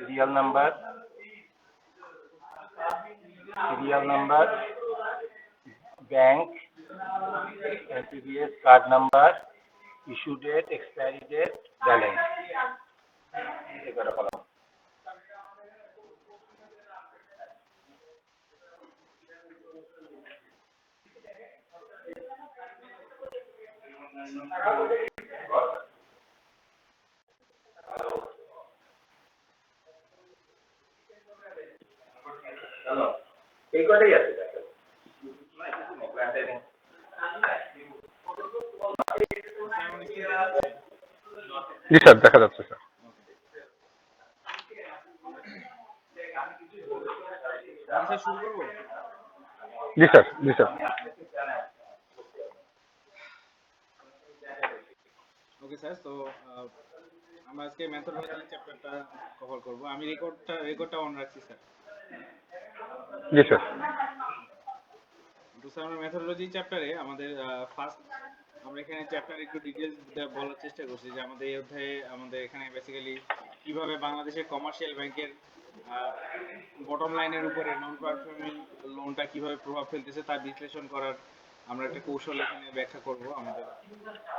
serial number, bank, NPBS card number, issue date, expiry date, balance. এই কটাই আছে জি sir, দেখা যাচ্ছে স্যার। জি স্যার, জি স্যার। ওকে স্যার, তো আমরা আজকে মেথডোলজি চ্যাপ্টারটা কভার করব। আমি রেকর্ডটা অন রাখছি স্যার। জি স্যার। তো স্যার আমরা মেথডোলজি চ্যাপ্টারে আমাদের ফার্স্ট আমরা এখানে চ্যাপ্টারে একটু ডিটেইলস বলার চেষ্টা করছি যে আমাদের এই অধ্যায়ে আমাদের এখানে বেসিক্যালি কিভাবে বাংলাদেশের কমার্শিয়াল ব্যাংকের বটম লাইনের উপরে নন পারফর্মিং লোনটা কিভাবে প্রভাব ফেলতেছে তা বিশ্লেষণ করার আমরা একটা কৌশল এখানে ব্যাখ্যা করব আমাদের।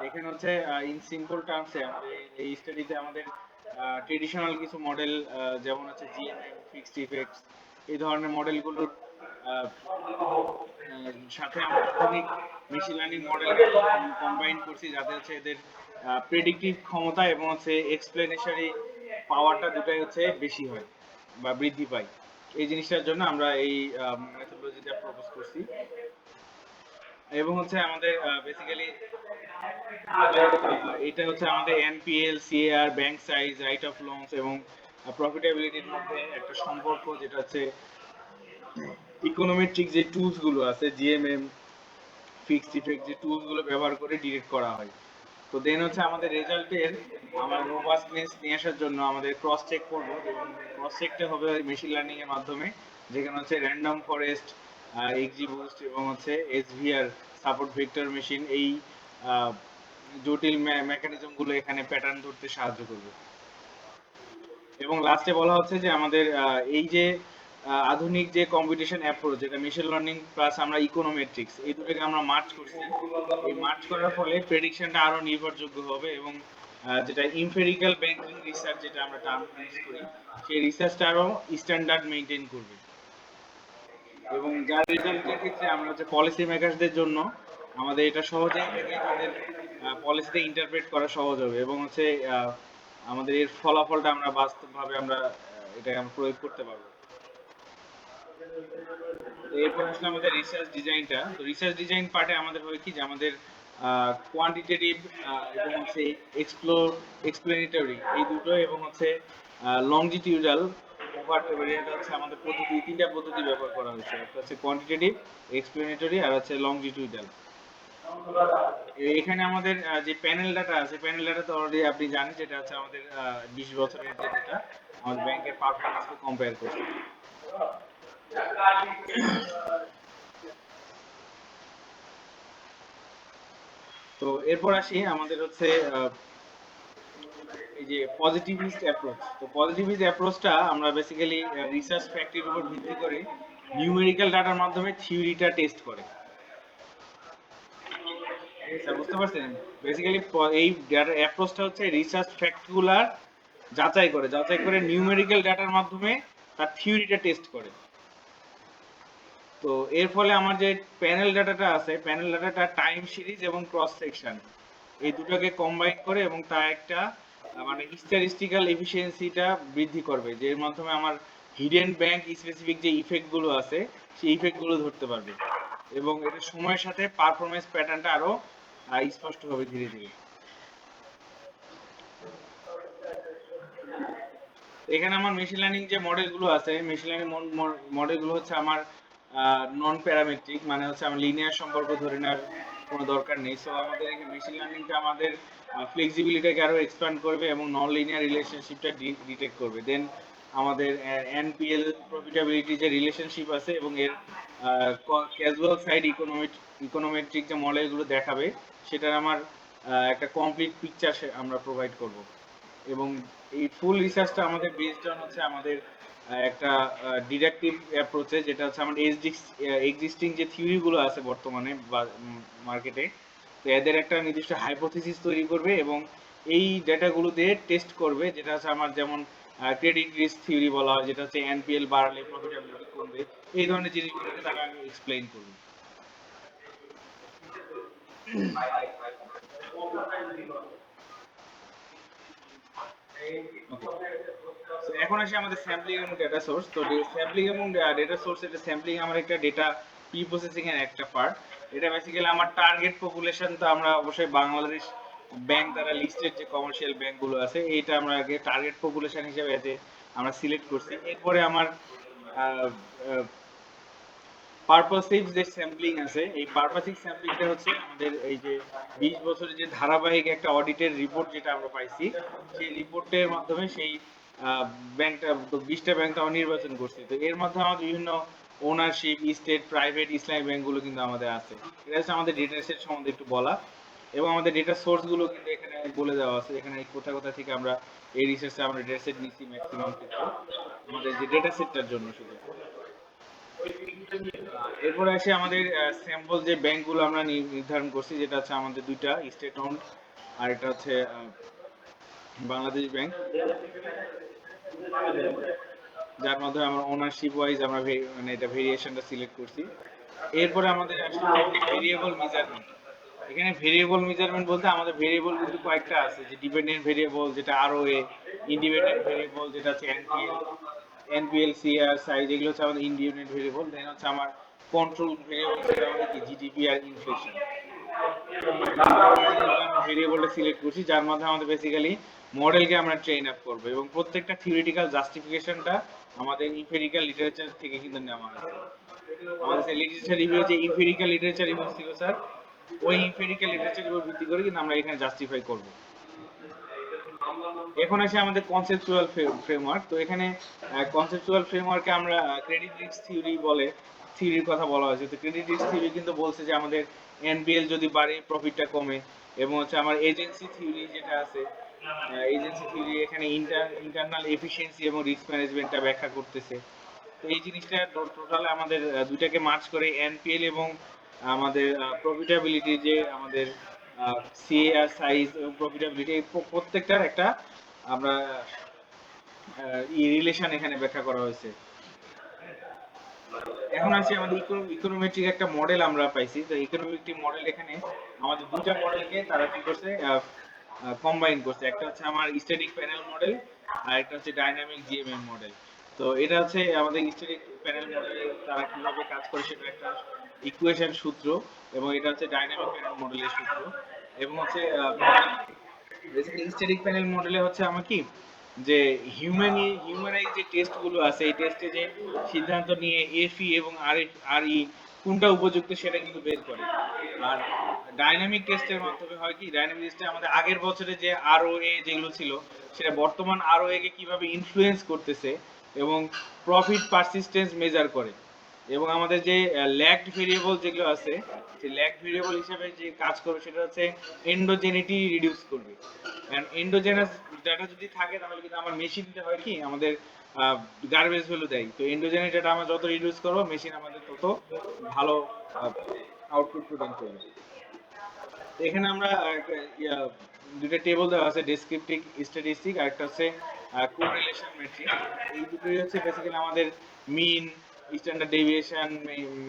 এখানে হচ্ছে ইন সিম্পল টার্মসে আমাদের এই স্টাডিতে আমাদের ট্রেডিশনাল কিছু মডেল যেমন হচ্ছে জিএমএম, ফিক্সড ইফেক্টস, এই ধরনের মডেলগুলোর সাথে আমরা আধুনিক মেশিন লার্নিং মডেল কম্বাইন করছি যাতে হচ্ছে এদের প্রেডিক্টিভ ক্ষমতা এবং হচ্ছে এক্সপ্লেনেশনারি পাওয়ারটা দুটাই হচ্ছে বেশি হয় বা বৃদ্ধি পায়। এই জিনিসটার জন্য আমরা এই মেথডোলজিটা প্রপোজ করছি। এবং হচ্ছে আমাদের বেসিক্যালি এটা হচ্ছে আমাদের NPL, CAR, bank size, write off loans এবং প্রফিটেবিলিটির মধ্যে একটা সম্পর্ক, যেটা হচ্ছে ইকোনোমেট্রিক যে টুলস গুলো আছে, জিএমএম, ফিক্সড ইফেক্ট, যে টুলস গুলো ব্যবহার করে ডিরেক্ট করা হয়। তো দেন হচ্ছে আমাদের রেজাল্টের আমরা রোবাস্টনেস নিয়ে আসার জন্য আমাদের ক্রস চেক করব, এবং ক্রস চেকটা হবে মেশিন লার্নিং এর মাধ্যমে, যেখানে হচ্ছে র্যান্ডম ফরেস্ট, এক্সিবুস্ট এবং হচ্ছে এসভিআর সাপোর্ট ভেক্টর মেশিন এই জটিল মেকানিজম গুলো এখানে প্যাটার্ন ধরতে সাহায্য করবে। এবং লাস্টে বলা হচ্ছে যে আমাদের এই যে আধুনিক যে কম্পিটিশন অ্যাপ্রোচ, যেটা মেশিন লার্নিং প্লাস আমরা ইকোনোমেট্রিক্স, এই দুটোকে আমরা মার্জ করছি। এই মার্জ করার ফলে প্রেডিকশনটা আরো নির্ভরযোগ্য হবে, এবং যেটা ইমপেরিক্যাল ব্যাংকিং রিসার্চ, যেটা আমরা টার্ম ইউজ করি, সেই রিসার্চটা আরো স্ট্যান্ডার্ড মেইনটেইন করবে। এবং যার রেজাল্টের ক্ষেত্রে আমরা হচ্ছে পলিসি মেকারসদের জন্য আমাদের এটা সহজেই থেকে তাদের পলিসিতে ইন্টারপ্রেট করা সহজ হবে, এবং হচ্ছে আমাদের এর ফলাফলটা আমরা বাস্তবভাবে আমরা এটা আমরা প্রয়োগ করতে পারবো। তো এরপর আসলে আমাদের রিসার্চ ডিজাইনটা। তো রিসার্চ ডিজাইন পার্টে আমাদের হয় কি যে আমাদের কোয়ান্টিটেটিভ এবং হচ্ছে এক্সপ্লেনেটরি এই দুটো, এবং হচ্ছে লংজিটিউডাল ওভার এটা হচ্ছে আমাদের পদ্ধতি, তিনটা পদ্ধতি ব্যবহার করা হয়েছে। একটা হচ্ছে কোয়ান্টিটেটিভ, এক্সপ্লেনেটরি আর হচ্ছে লংজিটিউডাল। এখানে আমাদের যে প্যানেল ডাটা আছে, প্যানেল ডাটা তো অলরেডি আপনি জানেন, যেটা হচ্ছে আমাদের 20 বছরের যে ডেটা আমাদের ব্যাংকের পারফরম্যান্সকে কম্পেয়ার করছে। তো এরপর আসি আমাদের হচ্ছে এই যে পজিটিভিস্ট অ্যাপ্রোচ। তো পজিটিভিস্ট অ্যাপ্রোচটা আমরা বেসিক্যালি রিসার্চ ফ্যাক্টের উপর ভিত্তি করে নিউমেরিক্যাল ডাটার মাধ্যমে থিওরিটা টেস্ট করে। স্যার বুঝতে পারছেন? বেসিক্যালি এই ডাটার অ্যাপ্রোচটা হচ্ছে রিসার্চ ফ্যাক্টগুলার যাচাই করে নিউমেরিক্যাল ডাটার মাধ্যমে তার থিওরিটা টেস্ট করে। তো এর ফলে আমার যে প্যানেল ডাটাটা আছে, প্যানেল ডাটাটা টাইম সিরিজ এবং ক্রস সেকশন এই দুটোকে কম্বাইন করে, এবং তা একটা মানে স্ট্যাটিস্টিক্যাল এফিসিয়েন্সিটা বৃদ্ধি করবে, যের মাধ্যমে আমার হিডেন ব্যাংক স্পেসিফিক যে ইফেক্ট গুলো আছে সেই ইফেক্ট গুলো ধরতে পারবে, এবং এটা সময়ের সাথে পারফরম্যান্স প্যাটার্নটা আরো স্পষ্ট হবে ধীরে ধীরে। এখানে আমার মেশিন লার্নিং যে মডেলগুলো আছে, মেশিন লার্নিং মডেলগুলো হচ্ছে আমার নন প্যারামেট্রিক, মানে হচ্ছে আমার লিনিয়ার সম্পর্ক ধরে নেওয়ার কোনো দরকার নেই। সো আমাদের এখানে মেশিন লার্নিংটা আমাদের ফ্লেক্সিবিলিটিকে আরো এক্সপ্যান্ড করবে এবং নন লিনিয়ার রিলেশনশিপটা ডিটেক্ট করবে। দেন আমাদের এনপিএল প্রফিটেবিলিটি যে রিলেশনশিপ আছে এবং এর ক্যাজুয়াল সাইড ইকোনোমেট্রিক যে মডেলগুলো দেখাবে, সেটার আমার একটা কমপ্লিট পিকচার আমরা প্রোভাইড করব। এবং এই ফুল রিসার্চটা আমাদের বেসড অন হচ্ছে আমাদের একটা ডিডাকটিভ অ্যাপ্রোচে, যেটা হচ্ছে আমাদের এক্সিস্টিং যে থিওরি গুলো আছে বর্তমানে মার্কেটে, তো এদের একটা নির্দিষ্ট হাইপোথিসিস তৈরি করবে এবং এই ডেটাগুলো দিয়ে টেস্ট করবে, যেটা হচ্ছে আমার যেমন ক্রেডিট রিস্ক থিওরি বলা হয়, যেটা হচ্ছে এনপিএল বাড়লে প্রফিটেবিলিটি কমবে, এই ধরনের জিনিসগুলোকে তারা এক্সপ্লেইন করবে। So, এখন আসি আমাদের স্যাম্পলিং এবং ডেটা সোর্স। তো স্যাম্পলিং এবং ডেটা সোর্স, এটা স্যাম্পলিং আমার একটা ডেটা প্রি প্রসেসিং এর একটা পার্ট। এটা বেসিক্যালি আমার টার্গেট পপুলেশন, তো আমরা অবশ্যই বাংলাদেশ ব্যাংক দ্বারা লিস্টেড যে কমার্শিয়াল ব্যাংক গুলো আছে, এইটা আমরা আগে টার্গেট পপুলেশন হিসেবে এতে আমরা সিলেক্ট করছি। এরপরে আমার পারপাসিভ যে স্যাম্পলিং আছে, এই পারপাসিভ স্যাম্পলিংটা হচ্ছে আমাদের এই যে 20 বছরের যে ধারাবাহিক একটা অডিটের রিপোর্ট যেটা আমরা পাইছি, সেই রিপোর্টের মাধ্যমে সেই ব্যাংকটা, তো 20টা ব্যাংক আমরা নির্বাচন করছি। তো এর মাধ্যমে আমাদের বিভিন্ন ওনারশিপ, স্টেট, প্রাইভেট, ইসলামিক ব্যাংকগুলো কিন্তু আমাদের আছে। এটা হচ্ছে আমাদের ডেটা সেট সম্বন্ধে একটু বলা, এবং আমাদের ডেটা সোর্স গুলো কিন্তু এখানে বলে দেওয়া আছে। এখানে কোথায় কোথা থেকে আমরা এই রিসার্চে আমরা ডেটা সেট নিচ্ছি ম্যাক্সিমাম ক্ষেত্রে আমাদের যে ডেটা সেটটার জন্য শুধু। এরপরে আসে আমাদের স্যাম্পল যে ব্যাংকগুলো আমরা নির্ধারণ করছি, যেটা হচ্ছে আমাদের দুইটা স্টেট ওন্ড, আর এটা হচ্ছে বাংলাদেশ ব্যাংক, যার মাধ্যমে আমরা ওনারশিপ ওয়াইজ আমরা মানে এটা ভেরিয়েশনটা সিলেক্ট করছি। এরপরে আমাদের আসলে ভেরিয়েবল মেজারমেন্ট। এখানে ভেরিয়েবল মেজারমেন্ট বলতে আমাদের ভেরিয়েবল কিন্তু কয়েকটা আছে, যে ডিপেন্ডেন্ট ভেরিয়েবল যেটা আরওএ, ইন্ডিপেন্ডেন্ট ভেরিয়েবল যেটা হচ্ছে এনপিএল, সিআর, সাইজ, এগুলো হচ্ছে আমাদের ইন্ডিপেন্ডেন্ট ভেরিয়েবল। দেন হচ্ছে আমার কন্ট্রোল ভেরিয়েবল, যেটা আমাদের কি জিডিপি আর ইনফ্লেশন। ভেরিয়েবলটা সিলেক্ট করছি, যার মাধ্যমে আমাদের বেসিক্যালি মডেলকে আমরা ট্রেন আপ করব, এবং প্রত্যেকটা থিওরিটিক্যাল জাস্টিফিকেশনটা আমাদের ইম্পেরিক্যাল লিটারেচার থেকে কিন্তু নেওয়া হয়েছে। আমাদের লিটারেচার রিভিউ যে ইম্পেরিক্যাল লিটারেচার রিভিউ ছিল স্যার, ওই ইম্পেরিক্যাল লিটারেচারের উপর ভিত্তি করে কিন্তু আমরা এখানে জাস্টিফাই করব। এখন আসে আমাদের কনসেপচুয়াল ফ্রেমওয়ার্ক। তো এখানে কনসেপচুয়াল ফ্রেমওয়ার্কে আমরা ক্রেডিট রিস্ক থিওরি বলে থিওরির কথা বলা হয়েছে। তো ক্রেডিট রিস্ক থিওরি কিন্তু বলছে যে আমাদের এনপিএল যদি বাড়ে প্রফিটটা কমে, এবং হচ্ছে আমার এজেন্সি থিওরি যেটা আছে, এজেন্সি থিওরি এখানে ইন্টারনাল এফিসিয়েন্সি এবং রিস্ক ম্যানেজমেন্টটা ব্যাখ্যা করতেছে। তো এই জিনিসটা টোটাল আমাদের দুইটাকে মার্চ করে এনপিএল এবং আমাদের প্রফিটেবিলিটি, যে আমাদের সিএআর সাইজ এবং প্রফিটেবিলিটি, এই প্রত্যেকটার একটা আমরা রিলেশন এখানে ব্যাখ্যা করা হয়েছে। এখন আছে আমাদের ইকোনোমেট্রিক একটা মডেল আমরা পাইছি। তো ইকোনোমেট্রিক মডেল এখানে আমাদের দুটো মডেলকে তারা কি করছে, কম্বাইন করছে। একটা হচ্ছে আমার স্ট্যাটিক প্যানেল মডেল, আর একটা হচ্ছে ডাইনামিক জিএমএম মডেল। তো এটা হচ্ছে আমাদের স্ট্যাটিক প্যানেল মডেলে তারা কিভাবে কাজ করে সেটা একটা ইকুয়েশন সূত্র, এবং এটা হচ্ছে ডাইনামিক প্যানেল মডেলের সূত্র। এবং হচ্ছে বেসিক্যালি স্ট্যাটিক প্যানেল মডেলে হচ্ছে আমার কি, যে হিউম্যানাইজ যে টেস্ট গুলো আছে, এই টেস্টে যে সিদ্ধান্ত নিয়ে এফই এবং আরই কোনটা উপযুক্ত সেটা কিন্তু বের করে। আর ডাইনামিক টেস্টের মাধ্যমে হয় কি, ডাইনামিক টেস্টে আমাদের আগের বছরে যে আরওএ যেগুলো ছিল, সেটা বর্তমান আরওএ কে কিভাবে ইনফ্লুয়েন্স করতেছে, এবং প্রফিট পারসিস্টেন্স মেজার করে। এবং আমাদের যে ল্যাগড ভেরিয়েবল যেগুলো আছে, সেই ল্যাগড ভেরিয়েবল হিসেবে যে কাজ করবে সেটা হচ্ছে এন্ডোজেনিটি রিডিউস করবে। এন্ড এন্ডোজেনাস ডাটা যদি থাকে, তাহলে কিন্তু আমার মেশিনটা হয় কি, আমাদের গার্বেজ ভ্যালু দেয়। তো এন্ডোজেনিক ডাটা আমরা যত রিডিউস করব, মেশিন আমাদের তত ভালো আউটপুট প্রদান করবে। তো এখানে আমরা দুটো টেবল দেওয়া আছে, ডেসক্রিপটিভ স্ট্যাটিস্টিক আর একটা হচ্ছে কোরিলেশন ম্যাট্রিক্স। এই দুটোই হচ্ছে বেসিক্যালি আমাদের মিন, স্ট্যান্ডার্ড ডেভিয়েশন,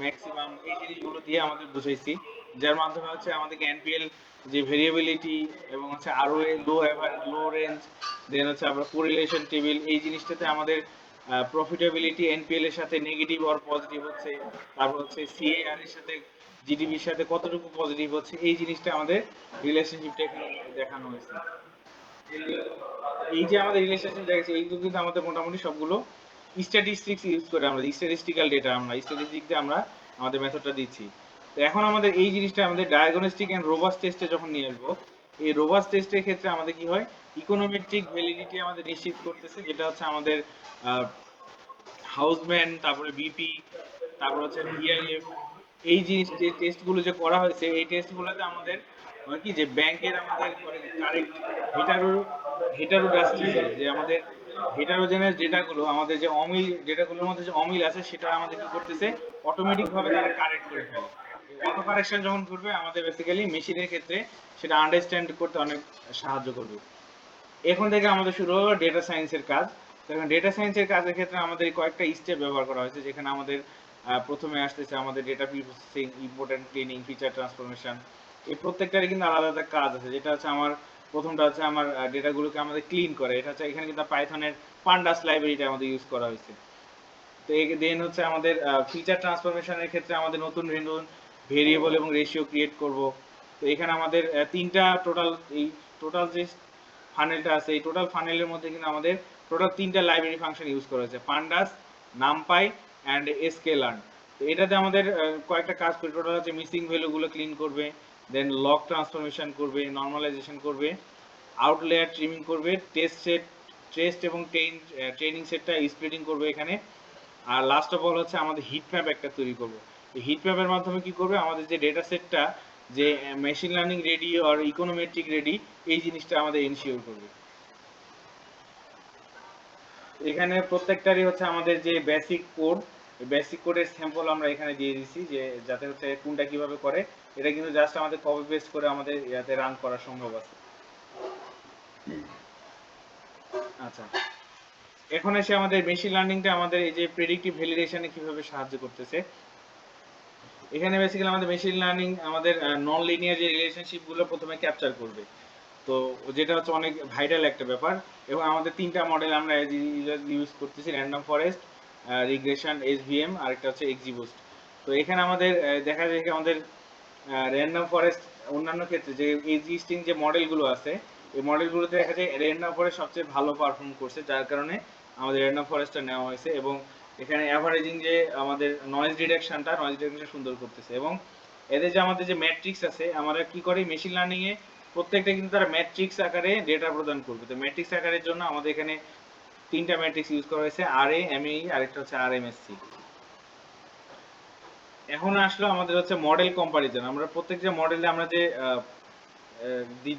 ম্যাক্সিমাম, এই জিনিসগুলো দিয়ে আমাদের বুঝাইছি, যার মাধ্যমে হচ্ছে আমাদেরকে এনপিএল যে ভেরিয়েবিলিটি, এবং হচ্ছে আরওএ লো রেঞ্জ, দেন হচ্ছে আমরা কোরিলেশন টেবিল, এই জিনিসটাতে আমাদের প্রফিটেবিলিটি এনপিএল এর সাথে নেগেটিভ অর পজিটিভ হচ্ছে, তারপর হচ্ছে সিএআর এর সাথে জিডিপির সাথে কতটুকু পজিটিভ হচ্ছে, এই জিনিসটা আমাদের রিলেশনশিপটা এখানে দেখানো হয়েছে। এই যে আমাদের রিলেশনশিপ দেখাচ্ছে, এইগুলো কিন্তু আমাদের মোটামুটি সবগুলো স্ট্যাটিস্টিক্স ইউজ করে, আমরা স্ট্যাটিস্টিক্যাল ডেটা, আমরা স্ট্যাটিস্টিক দিয়ে আমরা আমাদের মেথডটা দিচ্ছি। তো এখন আমাদের এই জিনিসটা আমাদের ডায়াগনস্টিক এন্ড রোবাস্ট টেস্টে যখন নিয়ে আসবো, এই রোবাস্ট টেস্টের ক্ষেত্রে আমাদের কি হয়, ইকোনোমেট্রিক ভ্যালিডিটি আমাদের নিশ্চিত করতেছে, যেটা হচ্ছে আমাদের হাউসম্যান, তারপরে বিপি, তারপর হচ্ছে ভিআইএফ, এই জিনিস যে টেস্টগুলো যে করা হয়েছে, এই টেস্টগুলোতে আমাদের হয় কি, যে ব্যাংকের আমাদের কারেক্ট এটারও হেটারোডাস্টিসিস, যে আমাদের হেটারোজেনাস ডেটাগুলো, আমাদের যে অমিল ডেটাগুলোর মধ্যে যে অমিল আছে সেটা আমাদের কি করতেছে, অটোমেটিক ভাবে তারা কারেক্ট করে ফেলে। অটো কারেকশন যখন করবে আমাদের বেসিক্যালি মেশিনের ক্ষেত্রে সেটা আন্ডারস্ট্যান্ড করতে অনেক সাহায্য করবে। এখন থেকে আমাদের শুরু হলো ডেটা সায়েন্সের কাজ। দেখুন ডেটা সায়েন্সের কাজের ক্ষেত্রে আমাদের কয়েকটা স্টেপ ব্যবহার করা হয়েছে, যেখানে আমাদের প্রথমে আসতেছে আমাদের data processing, important cleaning, feature transformation. এই প্রত্যেকটারই কিন্তু আলাদা আলাদা কাজ আছে। যেটা হচ্ছে আমার প্রথমটা হচ্ছে আমার ডেটাগুলোকে আমাদের ক্লিন করে, এটা হচ্ছে এখানে কিন্তু পাইথনের পান্ডাস লাইব্রেরিটা আমাদের ইউজ করা হয়েছে। তো দেন হচ্ছে আমাদের ফিচার ট্রান্সফরমেশনের ক্ষেত্রে আমাদের নতুন ভেরিয়েবল এবং রেশিও ক্রিয়েট করব। তো এখানে আমাদের তিনটা টোটাল, এই টোটাল যে ফানেলটা আছে এই টোটাল ফানেলের মধ্যে কিন্তু আমাদের টোটাল তিনটা লাইব্রেরি ফাংশন ইউজ করা হয়েছে, পান্ডাস, নামপাই অ্যান্ড sklearn। তো এটাতে আমাদের কয়েকটা কাজ করে, টোটাল হচ্ছে মিসিং ভ্যালুগুলো ক্লিন করবে, দেন লগ ট্রান্সফরমেশন করবে, নর্মালাইজেশন করবে, আউটলেয়ার ট্রিমিং করবে, টেস্ট এবং ট্রেনিং সেটটা স্প্লিটিং করবে এখানে। আর লাস্ট অফ অল হচ্ছে আমাদের হিট ম্যাপ একটা তৈরি করব। এই হিট ম্যাপের মাধ্যমে কি করবে, আমাদের যে ডেটা সেটটা যে মেশিন লার্নিং রেডি আর ইকোনোমেট্রিক রেডি, এই জিনিসটা আমাদের এনশিওর করবে। এখানে প্রত্যেকটারই হচ্ছে আমাদের যে বেসিক কোড, এই বেসিক কোডের স্যাম্পল আমরা এখানে দিয়ে দিছি, যে যাতে হচ্ছে কোনটা কিভাবে করে এটা কিন্তু জাস্ট আমাদের কপি পেস্ট করে আমাদের ইয়াতে রান করা সম্ভব আছে। আচ্ছা, এখন এসে আমাদের মেশিন লার্নিংটা আমাদের এই যে প্রেডিক্টিভ ভ্যালিডেশনে কিভাবে সাহায্য করতেছে। এখানে বেসিক্যালি আমাদের মেশিন লার্নিং আমাদের নন লিনিয়ার যে রিলেশনশিপ গুলো প্রথমে ক্যাপচার করবে, তো যেটা হচ্ছে অনেক ভাইটাল একটা ব্যাপার। এবং আমাদের তিনটা মডেল আমরা ইউজ করতেছি, র্যান্ডম ফরেস্ট, রিগ্রেশন, এসভিএম, আর একটা হচ্ছে এক্সিবুস্ট। তো এখানে আমাদের দেখা যায় যে আমাদের র্যান্ডম ফরেস্ট অন্যান্য ক্ষেত্রে যে এক্সিস্টিং যে মডেলগুলো আছে এই মডেলগুলোতে দেখা যায় র্যান্ডম ফরেস্ট সবচেয়ে ভালো পারফর্ম করছে, যার কারণে আমাদের র্যান্ডম ফরেস্টটা নেওয়া হয়েছে। এবং এখানে অ্যাভারেজিং যে আমাদের নয়েজ ডিটেকশনটা সুন্দর করতেছে। এবং এদের যে আমাদের যে ম্যাট্রিক্স আছে, আমরা কি করি মেশিন লার্নিং এ প্রত্যেকটা কিন্তু তারা ম্যাট্রিক্স আকারে ডেটা প্রদান করবে। তো ম্যাট্রিক্স আকারের জন্য আমাদের এখানে তিনটা ম্যাট্রিক্স ইউজ করা হয়েছে, আরএ, এমএই, আরেকটা হচ্ছে আরএমএসসি। এখন আসলো আমাদের হচ্ছে মডেল কম্পারিজন। আমরা প্রত্যেকটা মডেলে আমরা যে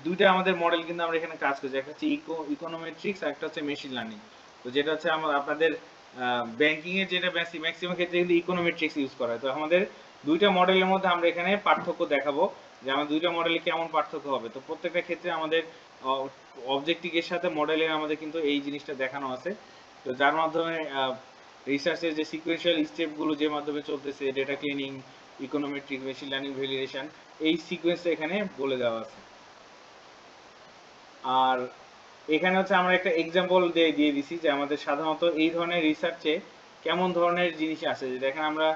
দুইটা আমাদের মডেল কিন্তু আমরা এখানে কাজ করছি, একটা হচ্ছে ইকোনোমেট্রিক্স আর একটা হচ্ছে মেশিন লার্নিং। তো যেটা হচ্ছে আপনাদের ব্যাংকিং এর যেটা ম্যাক্সিমাম ক্ষেত্রে কিন্তু ইকোনোমেট্রিক্স ইউজ করা হয়। তো আমাদের দুইটা মডেলের মধ্যে আমরা এখানে পার্থক্য দেখাবো, যে আমার দুইটা মডেলে কেমন পার্থক্য হবে। তো প্রত্যেকটা ক্ষেত্রে আমাদের অবজেক্টিভের সাথে মডেলের আমাদের কিন্তু এই জিনিসটা দেখানো আছে। তো যার মাধ্যমে রিসার্চের যে সিকোয়েন্সিয়াল স্টেপগুলো যে মাধ্যমে চলতেছে, data cleaning, econometric, machine learning, validation, এই সিকোয়েন্সটা এখানে বলে দেওয়া আছে। আর এখানে হচ্ছে আমরা একটা এক্সাম্পল দিয়ে দিছি, যে আমাদের সাধারণত এই ধরনের রিসার্চে কেমন ধরনের জিনিস আছে। যে দেখেন আমরা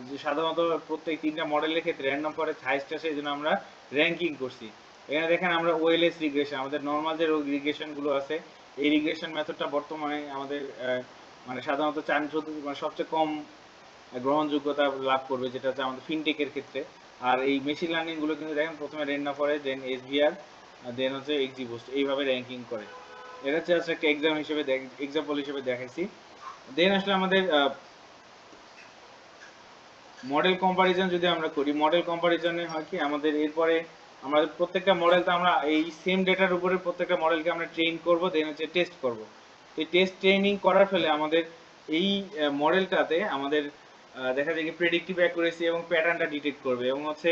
যে সাধারণত প্রত্যেক তিনটা মডেলের ক্ষেত্রে র্যান্ডম ফরেস্ট হাইয়েস্ট আসে, এই জন্য আমরা র্যাঙ্কিং করছি। এখানে দেখেন আমরা ওএলএস রিগ্রেশন, আমাদের নর্মাল যে রিগ্রেশন গুলো আছে এই রিগ্রেশন মেথডটা বর্তমানে আমাদের মানে সাধারণত মানে সবচেয়ে কম গ্রহণযোগ্যতা লাভ করবে, যেটা হচ্ছে আমাদের ফিনটেকের ক্ষেত্রে। আর এই মেশিন লার্নিং গুলো কিন্তু দেখেন প্রথমে র্যান্ডম ফরেস্ট, দেন এসভিআর, দেন হচ্ছে এক্সিবুস্ট, এইভাবে র্যাঙ্কিং করে। এটা হচ্ছে একটা এক্সাম্পল হিসেবে দেখাইছি। দেন আসলে আমাদের মডেল কম্পারিজন যদি আমরা করি, মডেল কম্পারিজনে হয় কি আমাদের এরপরে আমাদের প্রত্যেকটা মডেল তো আমরা এই সেম ডেটার উপরে প্রত্যেকটা মডেলকে আমরা ট্রেন করব, দেন হচ্ছে টেস্ট করব। এই টেস্ট ট্রেনিং করার ফলে আমাদের এই মডেলটাতে আমাদের দেখা যায় কি প্রেডিক্টিভ অ্যাকুরেসি এবং প্যাটার্নটা ডিটেক্ট করবে, এবং হচ্ছে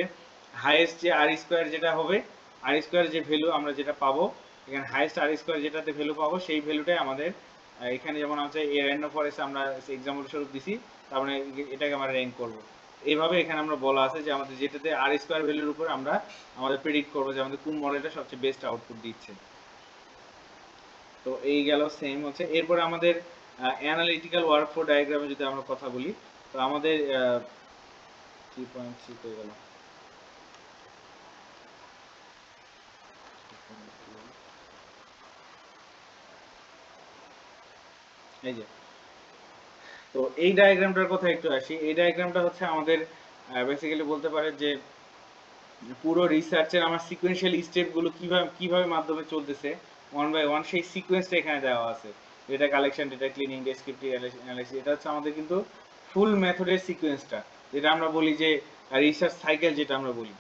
হাইয়েস্ট যে আর স্কোয়ার যেটা হবে, আর স্কোয়ার যে ভ্যালু আমরা যেটা পাবো এখানে, হাইয়েস্ট আর স্কোয়ার যেটাতে ভ্যালু পাবো সেই ভ্যালুটাই আমাদের এখানে যেমন আছে এ র্যান্ডম ফরেস্ট আমরা এক্সাম্পল স্বরূপ দিছি, তারপরে এটাকে আমরা র্যাঙ্ক করব। এইভাবে এখানে আমরা বলা আছে যে আমাদের যেটাতে আর স্কোয়ার ভ্যালুর উপর আমরা আমাদের প্রেডিক্ট করবো যে আমাদের কোন মডেলটা সবচেয়ে বেস্ট আউটপুট দিচ্ছে। তো এই গেল সেম হচ্ছে। এরপর আমাদের অ্যানালিটিক্যাল ওয়ার্কফ্লো ডায়াগ্রামে যদি আমরা কথা বলি, তো আমাদের 3.3 হয়ে গেল। এই যে, তো এই ডায়াগ্রামটার কথা একটু আসি। এই ডায়াগ্রামটা হচ্ছে আমাদের বেসিক্যালি বলতে পারে যে পুরো রিসার্চের আমার সিকোয়েন্সিয়াল স্টেপগুলো কিভাবে মাধ্যমে চলতেছে ওয়ান বাই ওয়ান, সেই সিকোয়েন্সটা এখানে দেওয়া আছে। Data collection, data cleaning, descriptive analysis, এটা হচ্ছে আমাদের কিন্তু ফুল মেথডের সিকোয়েন্সটা, যেটা আমরা বলি যে রিসার্চ সাইকেল যেটা আমরা বলি।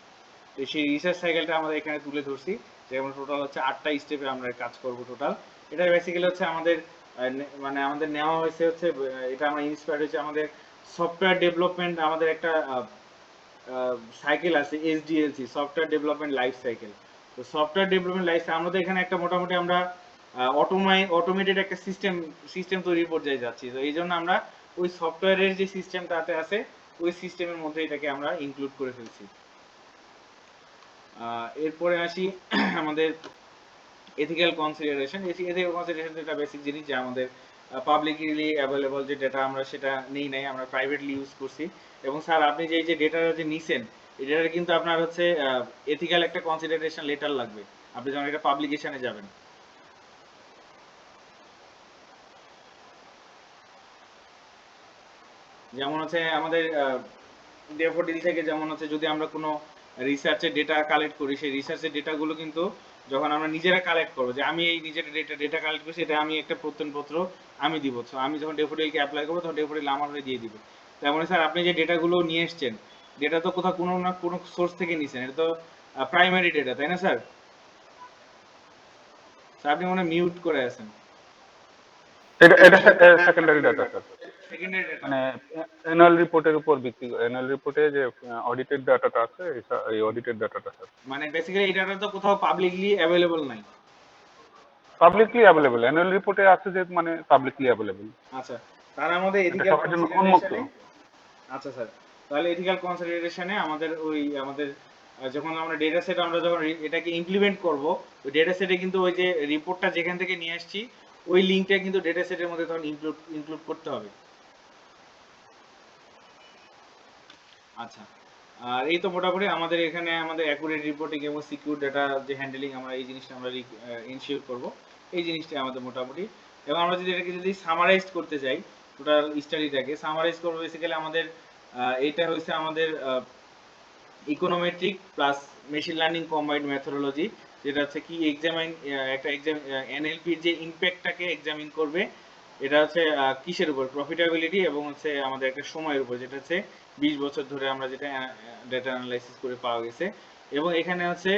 তো সেই রিসার্চ সাইকেলটা আমরা এখানে তুলে ধরছি। যেমন টোটাল হচ্ছে 8টা স্টেপে আমরা কাজ করব টোটাল। এটা বেসিক্যালি হচ্ছে আমাদের মানে আমাদের নেওয়া হয়েছে হচ্ছে এটা আমরা ইন্সপায়ার্ড হয়েছে আমাদের সফটওয়্যার ডেভেলপমেন্ট আমাদের একটা সাইকেল আছে এসডিএলসি, সফটওয়্যার ডেভেলপমেন্ট লাইফ সাইকেল। তো সফটওয়্যার ডেভেলপমেন্ট লাইফ আমাদের এখানে একটা মোটামুটি আমরা অটোমেটেড একটা সিস্টেম তৈরির পর্যায়ে যাচ্ছি। তো এই জন্য আমরা ওই সফটওয়্যারের যে সিস্টেমটাতে আছে ওই সিস্টেমের মধ্যে এটাকে আমরা ইনক্লুড করে ফেলছি। এরপরে আসি আমাদের এথিক্যাল কনসিডারেশন। এথিক্যাল কনসিডারেশন যেটা বেসিক জিনিস, যে আমাদের পাবলিকলি অ্যাভেলেবল যে ডেটা আমরা সেটা নেই নাই, আমরা প্রাইভেটলি ইউজ করছি। এবং স্যার আপনি যে ডেটাটা যে নিছেন এই ডেটাটা কিন্তু আপনার হচ্ছে এথিক্যাল একটা কনসিডারেশন লেটার লাগবে আপনি যখন এটা পাবলিকেশনে যাবেন। যেমন হচ্ছে আমাদের ডেফোডিল থেকে যেমন হচ্ছে যদি আমরা কোনো রিসার্চের ডেটা কালেক্ট করি, সেই রিসার্চের ডেটাগুলো কিন্তু যখন আমরা নিজেরা কালেক্ট করবো, যে আমি এই নিজের ডেটা কালেক্ট করছি, এটা আমি একটা প্রত্যয়নপত্র আমি দিব। তো আমি যখন ডেফোডিলকে অ্যাপ্লাই করবো তখন ডেফোডিল আমার হয়ে দিয়ে দিবে। তেমনই স্যার আপনি যে ডেটাগুলো নিয়ে এসছেন, ডেটা তো কোথাও কোনো না কোনো সোর্স থেকে নিয়েছেন, এটা তো প্রাইমারি ডেটা, তাই না স্যার? স্যার আপনি মনে মিউট করে আছেন। এটা secondary data sir, secondary data মানে অ্যানুয়াল রিপোর্টের উপর ভিত্তি করে, অ্যানুয়াল রিপোর্টে যে অডিটেড ডাটাটা আছে এই অডিটেড ডাটাটা স্যার মানে বেসিক্যালি এই ডাটা তো কোথাও পাবলিকলি অ্যাভেলেবল নাই। পাবলিকলি অ্যাভেলেবল, অ্যানুয়াল রিপোর্টে আছে যে মানে পাবলিকলি অ্যাভেলেবল, আচ্ছা, তার আমাদের এটা এথিক্যাল সবার জন্য উন্মুক্ত। আচ্ছা স্যার, তাহলে এথিক্যাল কনসিডারেশনে আমাদের আমাদের যখন আমরা ডেটা সেট আমরা যখন এটাকে ইমপ্লিমেন্ট করব, ওই ডেটা সেটে কিন্তু ওই যে রিপোর্টটা যেখান থেকে নিয়ে আসছি ওই লিংকটা কিন্তু ডেটা সেটের মধ্যে তখন ইনক্লুড করতে হবে। আচ্ছা, আর এই তো মোটামুটি আমাদের এখানে আমাদের অ্যাকুরেট রিপোর্টিং এবং সিকিউর ডাটা যে হ্যান্ডলিং আমরা এই জিনিসটা আমরা ইনশিওর করব, এই জিনিসটা আমাদের মোটামুটি। এবং আমরা যদি এটাকে যদি সামারাইজ করতে চাই, টোটাল স্টাডিটাকে সামারাইজ করবো, বেসিক্যালি আমাদের এইটা হচ্ছে আমাদের econometric plus machine learning combined methodology, যেটা হচ্ছে কি এক্সামিন একটা এনএলপির যে ইমপ্যাক্টটাকে এক্সামিন করবে। এটা হচ্ছে কিসের উপর, প্রফিটেবিলিটি এবং হচ্ছে আমাদের একটা সময়ের উপর, যেটা হচ্ছে 20 বছর ধরে আমরা যেটা ডেটা অ্যানালাইসিস করে পাওয়া গেছে। এবং এখানে হচ্ছে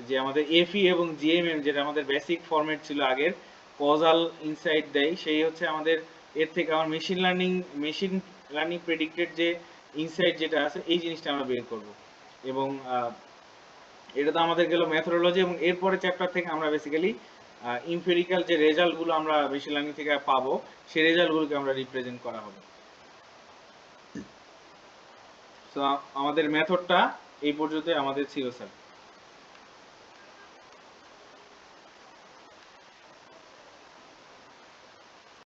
যে আমাদের এফই এবং জিএমএম যেটা আমাদের বেসিক ফরম্যাট ছিল আগের, কজাল ইনসাইট দেয়, সেই হচ্ছে আমাদের এর থেকে আমার মেশিন লার্নিং প্রেডিক্টেড যে ইনসাইট যেটা আছে এই জিনিসটা আমরা বের করব। এবং এটা তো আমাদের গেল মেথোডোলজি, এবং এরপরে চ্যাপ্টার থেকে আমরা বেসিক্যালি ইমপেরিক্যাল যে রেজাল্টগুলো আমরা মেশিন লার্নিং থেকে পাবো সেই রেজাল্টগুলোকে আমরা রিপ্রেজেন্ট করা হবে। তো আমাদের মেথডটা এই পর্যন্ত আমাদের ছিল স্যার।